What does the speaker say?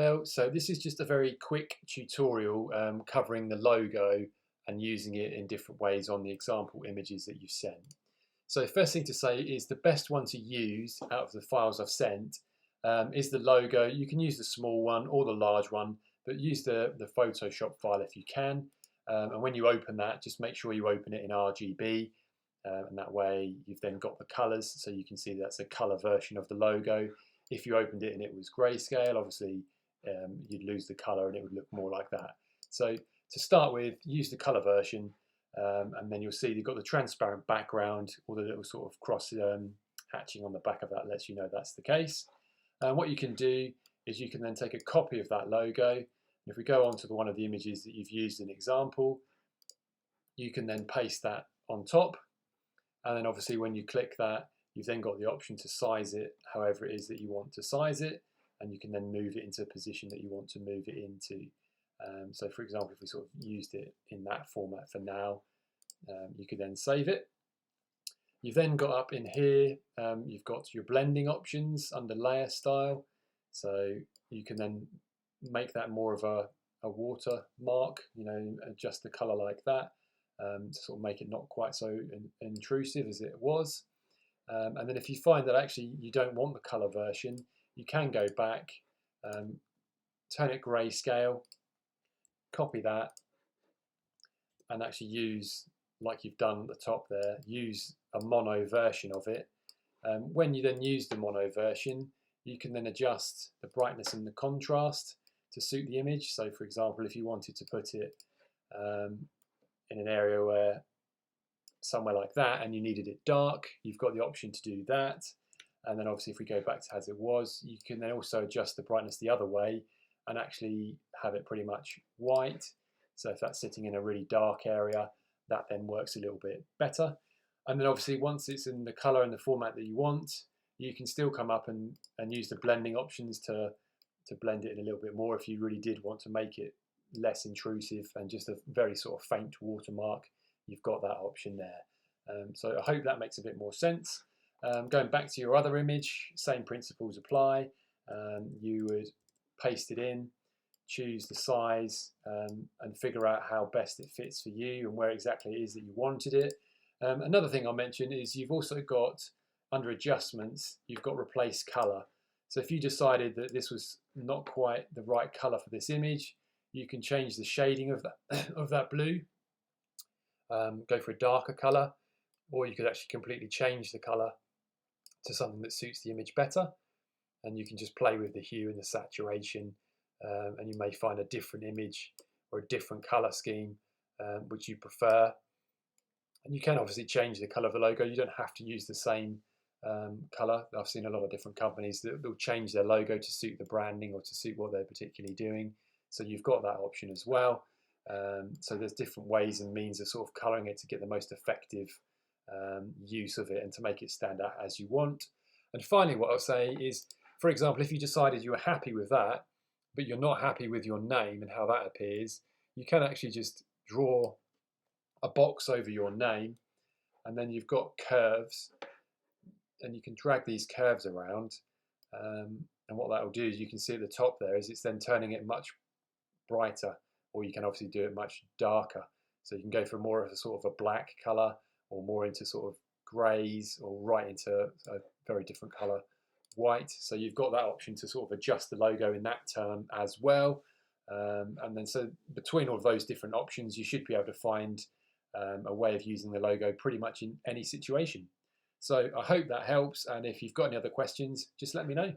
Well, so this is just a very quick tutorial covering the logo and using it in different ways on the example images that you've sent. So first thing to say is the best one to use out of the files I've sent is the logo. You can use the small one or the large one, but use the Photoshop file if you can. And when you open that, just make sure you open it in RGB. And that way you've then got the colors, so you can see that's a color version of the logo. If you opened it and it was grayscale, obviously you'd lose the color and it would look more like that. So to start with, use the color version, and then you'll see you've got the transparent background, or the little sort of cross hatching on the back of that lets you know that's the case. And what you can do is you can then take a copy of that logo, and if we go on to one of the images that you've used in example, you can then paste that on top, and then obviously when you click that, you've then got the option to size it however it is that you want to size it, and you can then move it into a position that you want to move it into. So for example, if we sort of used it in that format for now, you could then save it. You've then got up in here, you've got your blending options under layer style. So you can then make that more of a watermark, adjust the color like that, to sort of make it not quite so intrusive as it was. And then if you find that actually you don't want the color version, you can go back, turn it grayscale, copy that, and actually use, like you've done at the top there, use a mono version of it. When you then use the mono version, you can then adjust the brightness and the contrast to suit the image. So for example, if you wanted to put it in an area where somewhere like that and you needed it dark, you've got the option to do that. And then obviously if we go back to as it was, you can then also adjust the brightness the other way and actually have it pretty much white. So if that's sitting in a really dark area, that then works a little bit better. And then obviously once it's in the color and the format that you want, you can still come up and use the blending options to blend it in a little bit more if you really did want to make it less intrusive and just a very sort of faint watermark. You've got that option there. So I hope that makes a bit more sense. Going back to your other image, same principles apply. You would paste it in, choose the size, and figure out how best it fits for you and where exactly it is that you wanted it. Another thing I'll mention is you've also got, under adjustments, you've got replace color. So if you decided that this was not quite the right color for this image, you can change the shading of that, of that blue, go for a darker color, or you could actually completely change the color to something that suits the image better. And you can just play with the hue and the saturation, and you may find a different image or a different color scheme which you prefer. And you can obviously change the color of the logo. You don't have to use the same color. I've seen a lot of different companies that will change their logo to suit the branding or to suit what they're particularly doing. So you've got that option as well. So there's different ways and means of sort of coloring it to get the most effective use of it and to make it stand out as you want. And finally, what I'll say is, for example, if you decided you were happy with that, but you're not happy with your name and how that appears, you can actually just draw a box over your name, and then you've got curves, and you can drag these curves around. And what that will do is, you can see at the top there, is it's then turning it much brighter, or you can obviously do it much darker. So you can go for more of a sort of a black color, or more into sort of grays, or right into a very different color, white. So you've got that option to sort of adjust the logo in that term as well. And then so between all of those different options, you should be able to find a way of using the logo pretty much in any situation. So I hope that helps, and if you've got any other questions, just let me know.